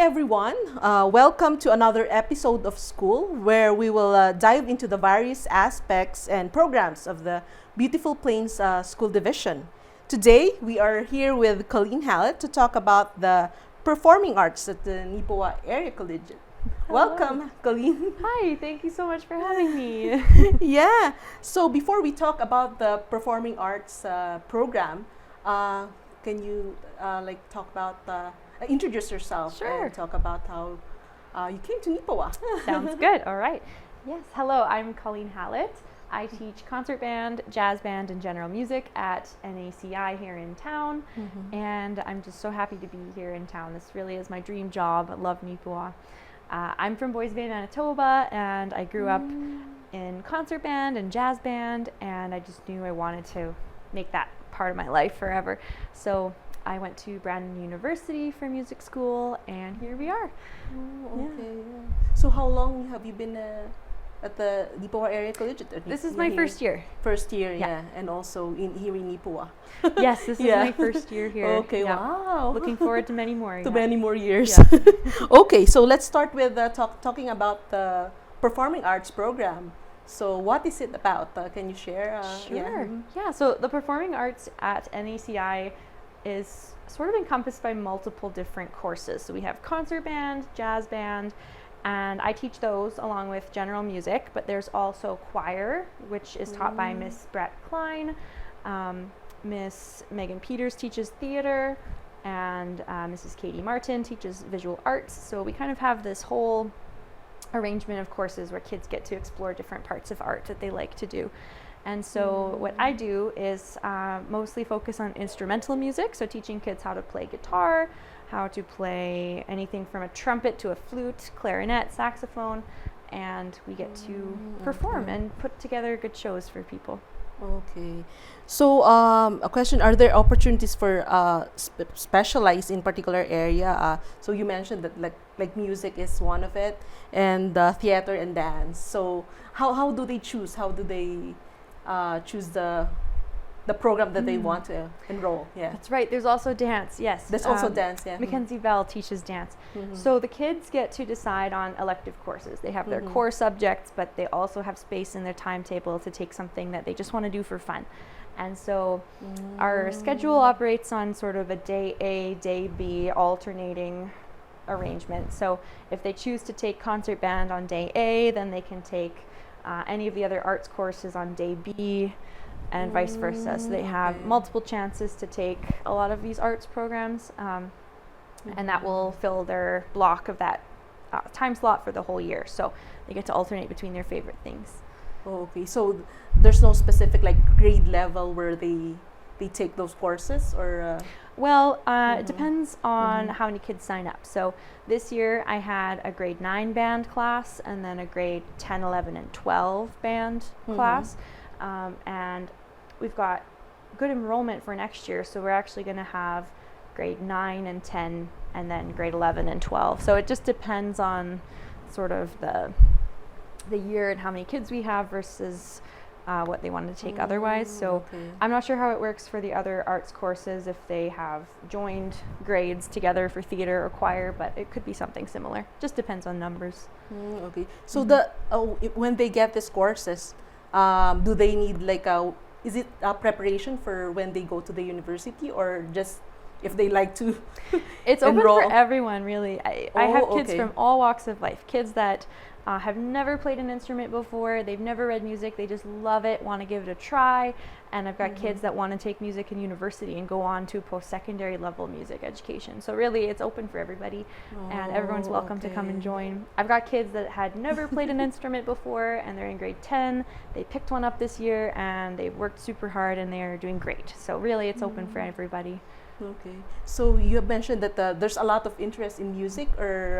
everyone. Welcome to another episode of School, where we will dive into the various aspects and programs of the Beautiful Plains School Division. Today, we are here with Colleen Hallett to talk about the performing arts at the Neepawa Area Collegiate. Welcome, Colleen. Hi, thank you so much for having me. Yeah. So before we talk about the performing arts program, can you talk about introduce yourself Sure. and talk about how you came to Neepawa? Sounds good. All right. Yes. Hello, I'm Colleen Hallett. I teach concert band, jazz band, and general music at NACI here in town. And I'm just so happy to be here in town. This really is my dream job. I love Neepawa. I'm from Boys Bay, Manitoba, and I grew up in concert band and jazz band, and I just knew I wanted to make that part of my life forever. So I went to Brandon University for music school, and here we are. Oh, okay. Yeah. So how long have you been at the Neepawa Area Collegiate? This is my first year. First year, yeah. And also here in Neepawa. Yes, this is my first year here. Okay, yeah. wow. Looking forward to many more. Many more years. Yeah. Okay, so let's start with talking about the performing arts program. So what is it about? Can you share? Sure. Yeah, so the performing arts at NACI is sort of encompassed by multiple different courses. So we have concert band, jazz band, and I teach those along with general music, but there's also choir, which is taught by Miss Brett Klein. Miss Megan Peters teaches theater, and Mrs. Katie Martin teaches visual arts. So we kind of have this whole arrangement of courses where kids get to explore different parts of art that they like to do. And so what I do is mostly focus on instrumental music, so teaching kids how to play guitar, how to play anything from a trumpet to a flute, clarinet, saxophone, and we get to perform and put together good shows for people. Okay. So a question, are there opportunities for specialize in particular area? So you mentioned that like music is one of it, and theater and dance. So how do they choose? How do they choose the program that they want to enroll? Yeah, that's right. There's also dance. Yes, there's also dance. Yeah, Mackenzie Bell teaches dance. So the kids get to decide on elective courses. They have their core subjects, but they also have space in their timetable to take something that they just want to do for fun. And so our schedule operates on sort of a day A, day B alternating arrangement. So if they choose to take concert band on day A, then they can take any of the other arts courses on day B, and vice versa. So they have multiple chances to take a lot of these arts programs, and that will fill their block of that time slot for the whole year. So they get to alternate between their favorite things. Okay, so there's no specific grade level where they take those courses, or well, it depends on how many kids sign up. So this year I had a grade 9 band class, and then a grade 10, 11, and 12 band class. And we've got good enrollment for next year, so we're actually going to have grade 9 and 10, and then grade 11 and 12. So it just depends on sort of the year and how many kids we have versus what they want to take otherwise. So I'm not sure how it works for the other arts courses, if they have joined grades together for theater or choir, but it could be something similar. Just depends on numbers. Okay. So when they get these courses, do they need is it a preparation for when they go to the university, or just if they like to It's enroll? open for everyone, really. I have kids from all walks of life. Kids that have never played an instrument before, they've never read music, they just love it, want to give it a try. And I've got kids that want to take music in university and go on to post-secondary level music education. So really, it's open for everybody, and everyone's welcome to come and join. I've got kids that had never played an instrument before, and they're in grade 10. They picked one up this year, and they've worked super hard, and they're doing great. So really, it's open for everybody. Okay. So you have mentioned that there's a lot of interest in music, or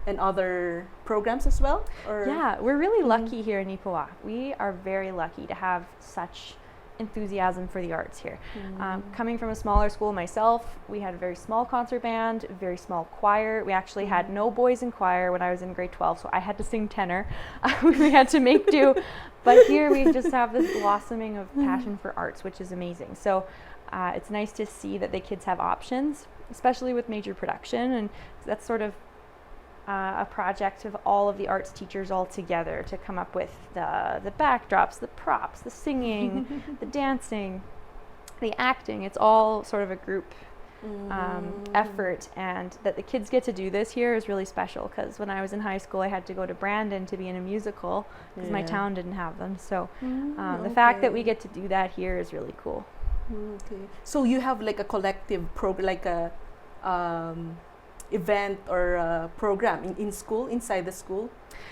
and other programs as well? Or Yeah, we're really lucky here in Neepawa. We are very lucky to have such enthusiasm for the arts here. Coming from a smaller school myself, we had a very small concert band, a very small choir. We actually had no boys in choir when I was in grade 12, so I had to sing tenor. We had to make do. But here we just have this blossoming of passion for arts, which is amazing. So it's nice to see that the kids have options. especially with major production, and that's sort of a project of all of the arts teachers all together to come up with the backdrops, the props, the singing, the dancing, the acting. It's all sort of a group effort, and that the kids get to do this here is really special, because when I was in high school I had to go to Brandon to be in a musical because my town didn't have them. So the fact that we get to do that here is really cool. Okay. So you have like a collective program, like a event or a program in school, inside the school?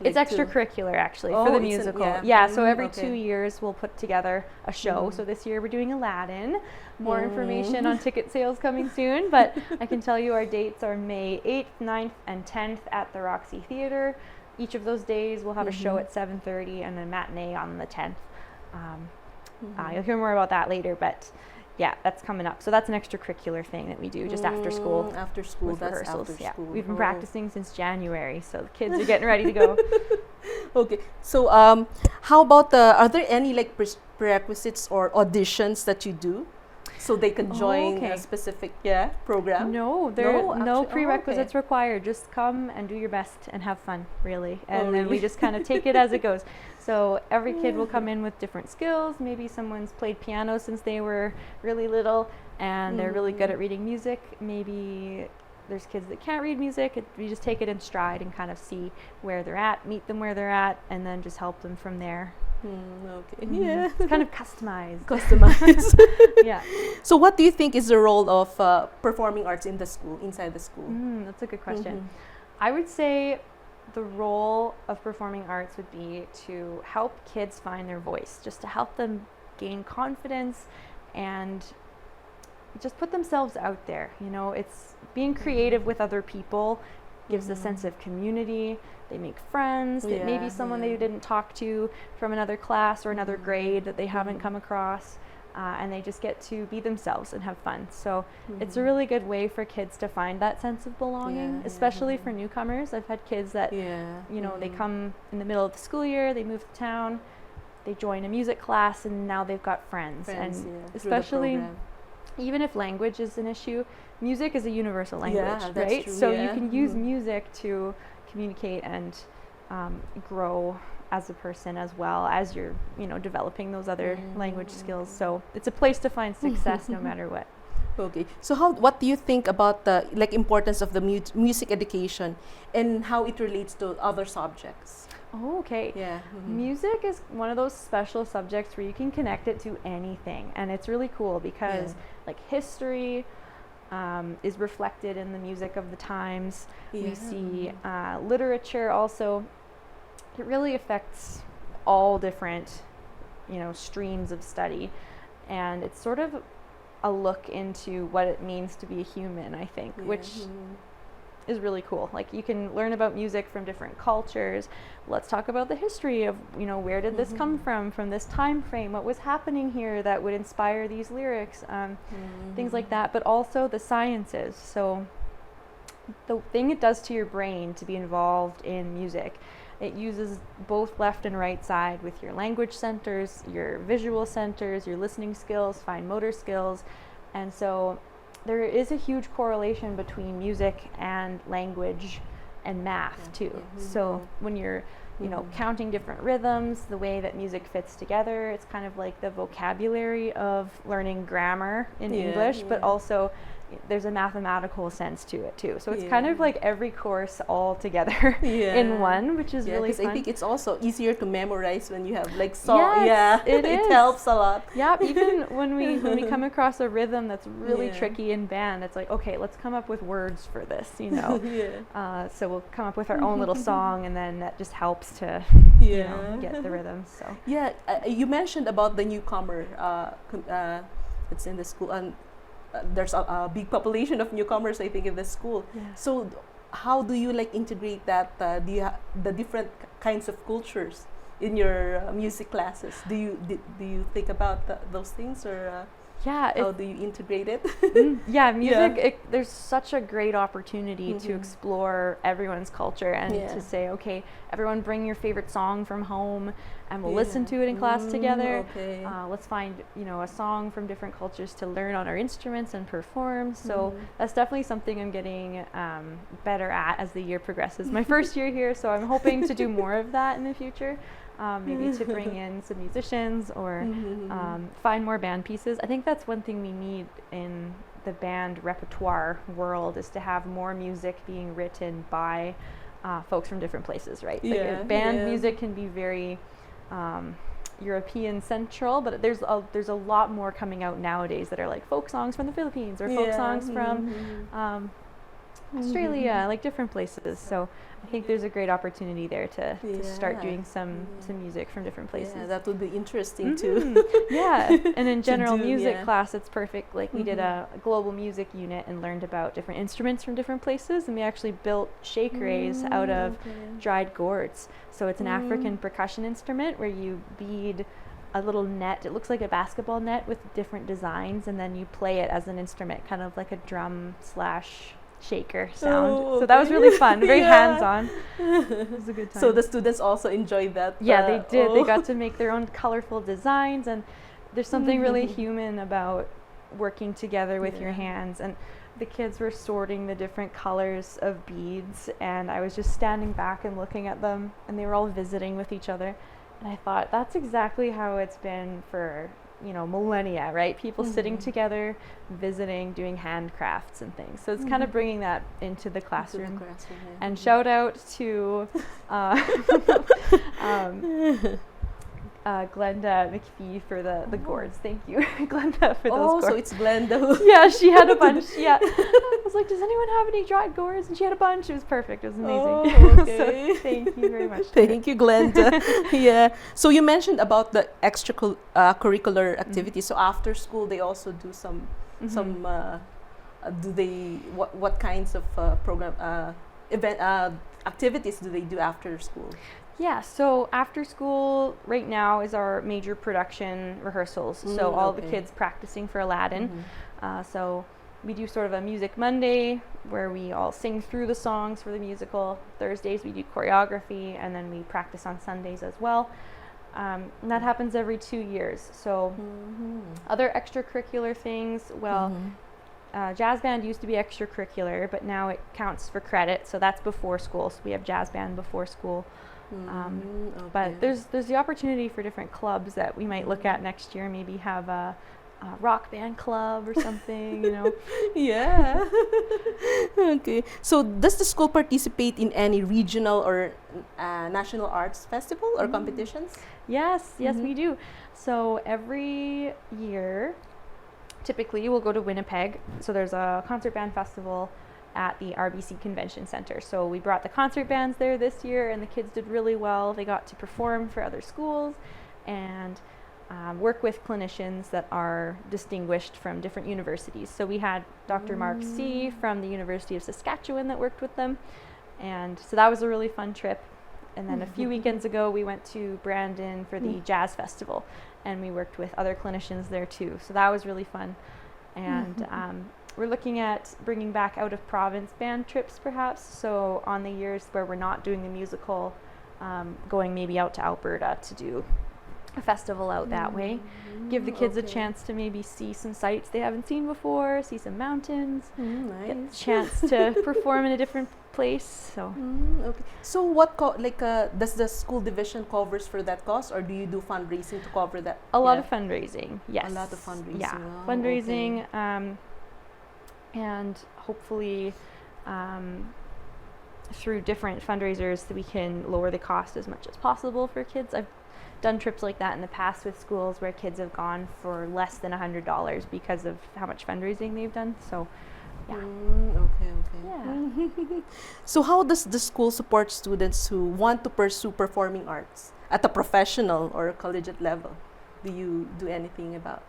It's Like extracurricular actually for the musical. So every 2 years we'll put together a show. So this year we're doing Aladdin. More information on ticket sales coming soon, but I can tell you our dates are May 8th, 9th, and 10th at the Roxy Theatre. Each of those days we'll have a show at 7:30 and a matinee on the 10th. You'll hear more about that later, but yeah, that's coming up. So that's an extracurricular thing that we do just after school. After school, with that's rehearsals. after Yeah, school. we've been practicing since January, so the kids are getting ready to go. Okay, so how about are there any like prerequisites or auditions that you do, so they can join a specific program? No, there are no actually- prerequisites required. Just come and do your best and have fun, really. And then we just kind of take it as it goes. So every kid will come in with different skills. Maybe someone's played piano since they were really little and they're really good at reading music. Maybe there's kids that can't read music. We just take it in stride and kind of see where they're at, meet them where they're at, and then just help them from there. Okay. Yeah. It's kind of customized. Yeah. So what do you think is the role of performing arts in the school, inside the school? That's a good question. I would say the role of performing arts would be to help kids find their voice, just to help them gain confidence and just put themselves out there. You know, it's being creative with other people gives a sense of community. They make friends. That maybe someone they didn't talk to from another class or another grade that they haven't come across, and they just get to be themselves and have fun. So it's a really good way for kids to find that sense of belonging, especially for newcomers. I've had kids that you know, they come in the middle of the school year, they move to town, they join a music class, and now they've got friends. And especially even if language is an issue, music is a universal language, right? True, so you can use music to communicate and grow as a person, as well as you're, you know, developing those other language skills. So it's a place to find success no matter what. Okay. So what do you think about the importance of the music education and how it relates to other subjects? Oh, okay. Yeah. Music is one of those special subjects where you can connect it to anything, and it's really cool because like history is reflected in the music of the times. We see literature also. It really affects all different, you know, streams of study, and it's sort of a look into what it means to be a human, I think, which is really cool. Like, you can learn about music from different cultures. Let's talk about the history of, you know, where did this come from this time frame, what was happening here that would inspire these lyrics, things like that, but also the sciences. So the thing it does to your brain to be involved in music, it uses both left and right side with your language centers, your visual centers, your listening skills, fine motor skills. And so there is a huge correlation between music and language and math too. So when you're, you know, counting different rhythms, the way that music fits together, it's kind of like the vocabulary of learning grammar in English, but also there's a mathematical sense to it too. So it's kind of like every course all together in one, which is really fun. I think it's also easier to memorize when you have like it is. It helps a lot. Yeah, even when we come across a rhythm that's really tricky in band, it's like, okay, let's come up with words for this, you know. So we'll come up with our own little song, and then that just helps to you know, get the rhythm. So you mentioned about the newcomer that's in the school, and there's a big population of newcomers, I think, in the school. So how do you like integrate that the different kinds of cultures in your music classes? Do you think about those things, or Yeah, How do you integrate it? yeah, music, Yeah. there's such a great opportunity to explore everyone's culture and Yeah. to say, okay, everyone bring your favorite song from home and we'll listen Yeah. to it in class together. Okay. Let's find, a song from different cultures to learn on our instruments and perform. So that's definitely something I'm getting better at as the year progresses. My first year here, so I'm hoping to do more of that in the future. Maybe to bring in some musicians or find more band pieces. I think that's one thing we need in the band repertoire world, is to have more music being written by folks from different places, right? Yeah, Like band yeah. music can be very European central, but there's a lot more coming out nowadays that are like folk songs from the Philippines or folk Yeah. songs from Australia, like different places. So I think there's a great opportunity there to start doing some music from different places. Yeah, that would be interesting too. Yeah, and in general do, music yeah. class, it's perfect. Like we did a global music unit and learned about different instruments from different places, and we actually built shakerays out of dried gourds. So it's an African percussion instrument where you bead a little net. It looks like a basketball net with different designs, and then you play it as an instrument, kind of like a drum / shaker sound. Oh, So that was okay. really fun, very Yeah. hands-on. It was a good time. So the students also enjoyed that. Yeah, they did. They oh. got to make their own colorful designs, and there's something really human about working together with your hands. And the kids were sorting the different colors of beads, and I was just standing back and looking at them, and they were all visiting with each other. And I thought, that's exactly how it's been for millennia, right? People sitting together, visiting, doing handcrafts and things. So it's kind of bringing that into the classroom. And shout out to Glenda McPhee for the gourds. Thank you, Glenda, for those gourds. So it's Glenda. Yeah, she had a bunch. Yeah, I was like, does anyone have any dried gourds? And she had a bunch. It was perfect. It was amazing. Oh, okay. So thank you very much. Thank you, Glenda. Yeah. So you mentioned about the extracurricular activities. So after school, they also do some. Do they? What kinds of event activities do they do after school? Yeah, so after school right now is our major production rehearsals. So all the kids practicing for Aladdin. So we do sort of a Music Monday where we all sing through the songs for the musical. Thursdays we do choreography, and then we practice on Sundays as well. And that happens every 2 years. So other extracurricular things, jazz band used to be extracurricular, but now it counts for credit. So that's before school. So we have jazz band before school. But there's the opportunity for different clubs that we might look at next year. Maybe have a rock band club or something, Yeah. Okay. So does the school participate in any regional or national arts festival or competitions? Yes, we do. So every year, typically we'll go to Winnipeg. So there's a concert band festival at the RBC Convention Center. So we brought the concert bands there this year, and the kids did really well. They got to perform for other schools and work with clinicians that are distinguished from different universities. So we had Dr. Mark C. from the University of Saskatchewan that worked with them. And so that was a really fun trip. And then a few weekends ago, we went to Brandon for the Jazz Festival, and we worked with other clinicians there too. So that was really fun. And we're looking at bringing back out-of-province band trips, perhaps. So on the years where we're not doing the musical, going maybe out to Alberta to do a festival out that way. Give the kids a chance to maybe see some sights they haven't seen before, see some mountains, get a chance to perform in a different place. So okay. So what does the school division covers for that cost, or do you do fundraising to cover that? A lot of fundraising, yes. A lot of fundraising. Yeah, Wow, fundraising, and hopefully through different fundraisers that we can lower the cost as much as possible for kids. I've done trips like that in the past with schools where kids have gone for less than $100 because of how much fundraising they've done. So yeah. Yeah. So how does the school support students who want to pursue performing arts at a professional or collegiate level? Do you do anything about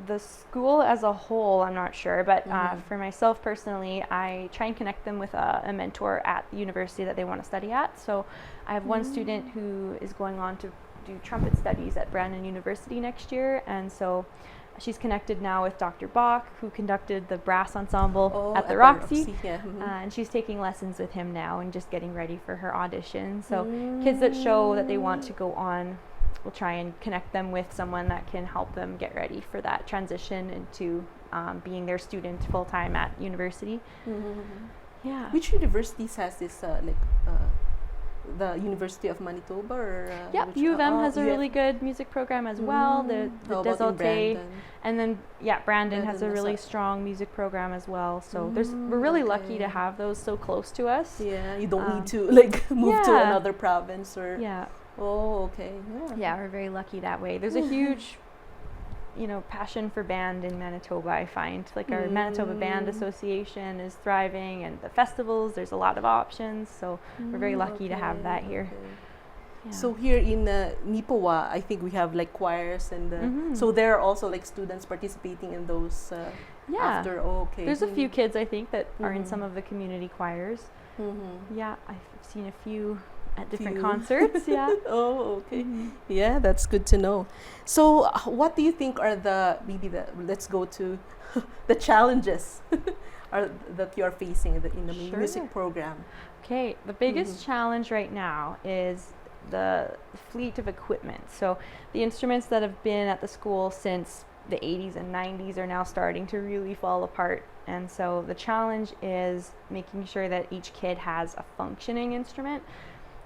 the school as a whole, I'm not sure, but for myself personally, I try and connect them with a mentor at the university that they want to study at. So I have one student who is going on to do trumpet studies at Brandon University next year, and so she's connected now with Dr. Bach, who conducted the brass ensemble at the Roxy. Yeah. And she's taking lessons with him now and just getting ready for her audition. So kids that show that they want to go on, we'll try and connect them with someone that can help them get ready for that transition into being their student full-time at university. Yeah. Which universities has this the University of Manitoba, or U of M has a really good music program as well. The Desaulté, and then Brandon has a really strong music program as well. So we're really lucky to have those so close to us. Yeah, you don't need to like move to another province or. Yeah. Oh, okay. Yeah, we're very lucky that way. There's a huge, passion for band in Manitoba, I find. Like our Manitoba Band Association is thriving, and the festivals, there's a lot of options. So we're very lucky to have that here. Yeah. So here in Neepawa, I think we have like choirs, and so there are also like students participating in those. After, there's a few kids I think that are in some of the community choirs. Yeah, I've seen a few at different concerts. Yeah. Oh, okay. Yeah, that's good to know. So what do you think are let's go to the challenges that you're facing in the music program? Okay, the biggest challenge right now is the fleet of equipment. So the instruments that have been at the school since the 80s and 90s are now starting to really fall apart. And so the challenge is making sure that each kid has a functioning instrument,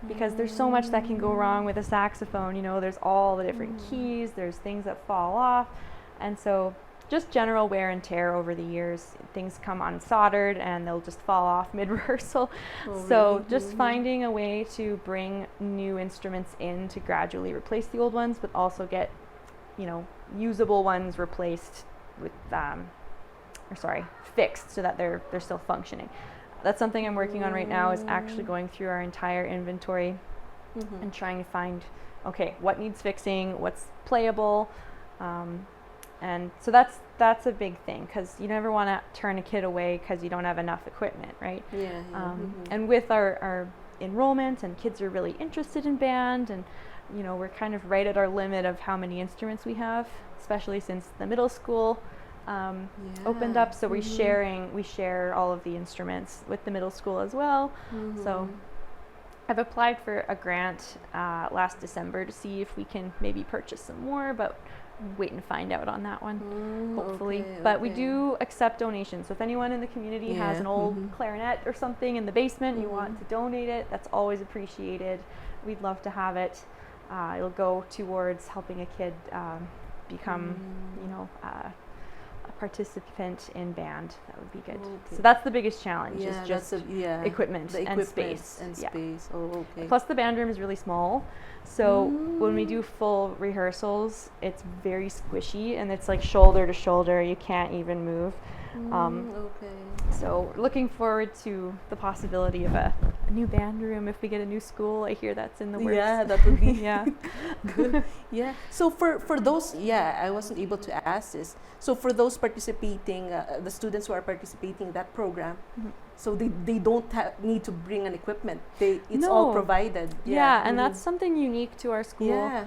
because there's so much that can go wrong with a saxophone. There's all the different keys, there's things that fall off, and so just general wear and tear over the years. Things come unsoldered and they'll just fall off mid-rehearsal. So just finding a way to bring new instruments in to gradually replace the old ones, but also get usable ones replaced with fixed so that they're still functioning. That's something I'm working on right now, is actually going through our entire inventory and trying to find, what needs fixing, what's playable. And so that's a big thing, because you never want to turn a kid away because you don't have enough equipment, right? And with our enrollment, and kids are really interested in band, and we're kind of right at our limit of how many instruments we have, especially since the middle school opened up. So we share all of the instruments with the middle school as well. So I've applied for a grant last December to see if we can maybe purchase some more, but I'm waiting to find out on that one, hopefully. But we do accept donations. So if anyone in the community has an old clarinet or something in the basement, you want to donate it, that's always appreciated. We'd love to have it. It'll go towards helping a kid become, a participant in band. That would be good. So that's the biggest challenge, is just equipment and space. Plus the band room is really small, so when we do full rehearsals, it's very squishy, and it's like shoulder to shoulder. You can't even move. So looking forward to the possibility of a new band room if we get a new school. I hear that's in the works. Yeah, that would be good. Yeah. So for those, I wasn't able to ask this. So for those participating, the students who are participating in that program, so they don't need to bring an equipment. It's all provided. And that's something unique to our school.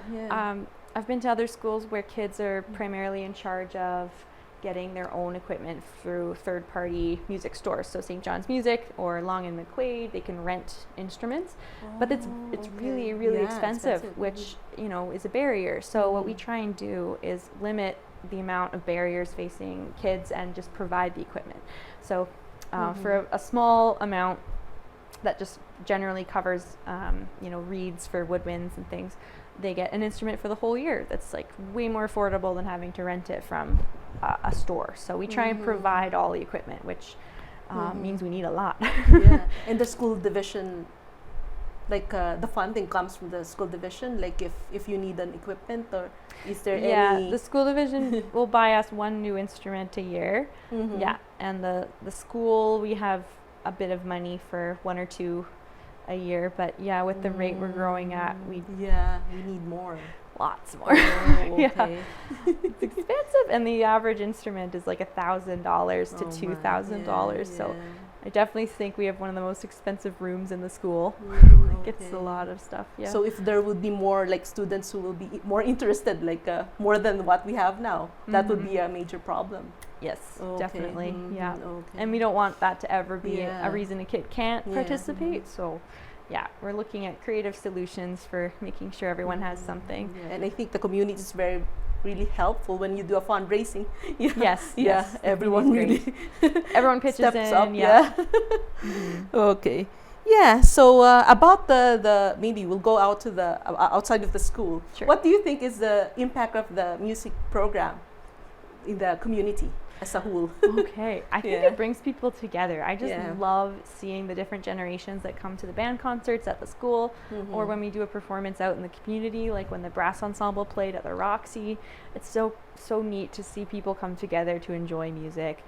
I've been to other schools where kids are primarily in charge of getting their own equipment through third-party music stores. So St. John's Music or Long and McQuaid, they can rent instruments, but it's really expensive, which is a barrier. So what we try and do is limit the amount of barriers facing kids and just provide the equipment. So for a small amount that just generally covers reeds for woodwinds and things, they get an instrument for the whole year that's like way more affordable than having to rent it from a store. So we try and provide all the equipment, which means we need a lot. And the school division, like the funding comes from the school division, like if you need an equipment, or is there any? The school division will buy us one new instrument a year. And the school, we have a bit of money for one or two a year, but with the rate we're growing at, we need more. Lots more. It's expensive, and the average instrument is like $1,000 to $2,000. So I definitely think we have one of the most expensive rooms in the school. It's a lot of stuff. Yeah. So if there would be more like students who will be more interested, like more than what we have now, that would be a major problem. Yes, definitely. Yeah. Okay. And we don't want that to ever be Yeah. a reason a kid can't Yeah. participate. So, yeah, we're looking at creative solutions for making sure everyone has something. Yeah. And I think the community is really helpful when you do a fundraising. Yeah. Yes. Yeah. Yes. Everyone really Everyone pitches steps in. up. Yeah. Okay. Yeah. So about the maybe we'll go out to the outside of the school. Sure. What do you think is the impact of the music program in the community as a whole? Okay, I think it brings people together. I just Yeah. love seeing the different generations that come to the band concerts at the school, or when we do a performance out in the community, like when the brass ensemble played at the Roxy. It's so neat to see people come together to enjoy music,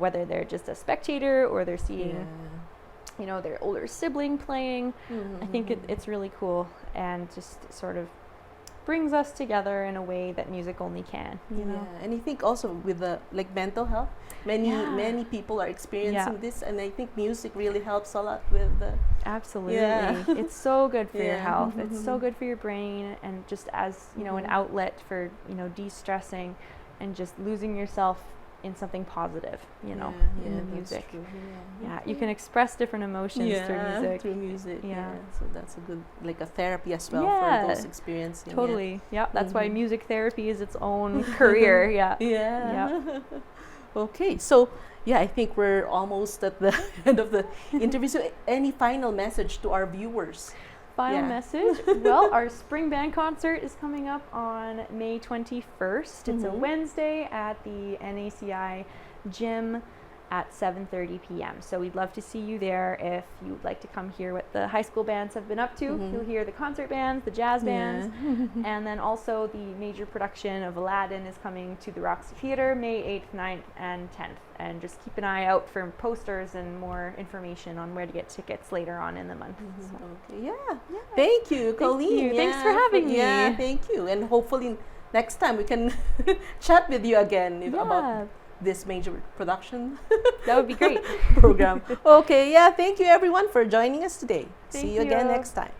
whether they're just a spectator or they're seeing, you know, their older sibling playing. I think it's really cool and just sort of brings us together in a way that music only can, you know. And I think also with the like mental health, many people are experiencing this, and I think music really helps a lot with the Absolutely. It's so good for your health. It's so good for your brain, and just as, you know, an outlet for, you know, de-stressing and just losing yourself in something positive, you know, in the music. You can express different emotions through music. So that's a good, like a therapy as well for those experiencing. Totally. Yeah. That's why music therapy is its own career. Okay. So I think we're almost at the end of the interview. So any final message to our viewers? Final message. Well, our spring band concert is coming up on May 21st. It's a Wednesday at the NACI gym at 7:30 p.m. So we'd love to see you there if you'd like to come hear what the high school bands have been up to. You'll hear the concert bands, the jazz bands, and then also the major production of Aladdin is coming to the Roxy Theatre May 8th, 9th, and 10th. And just keep an eye out for posters and more information on where to get tickets later on in the month. Okay. Thank you, Colleen. Thanks for having me. Yeah, thank you. And hopefully next time we can chat with you again about this major production. That would be great. program. Okay, thank you everyone for joining us today. See you again next time.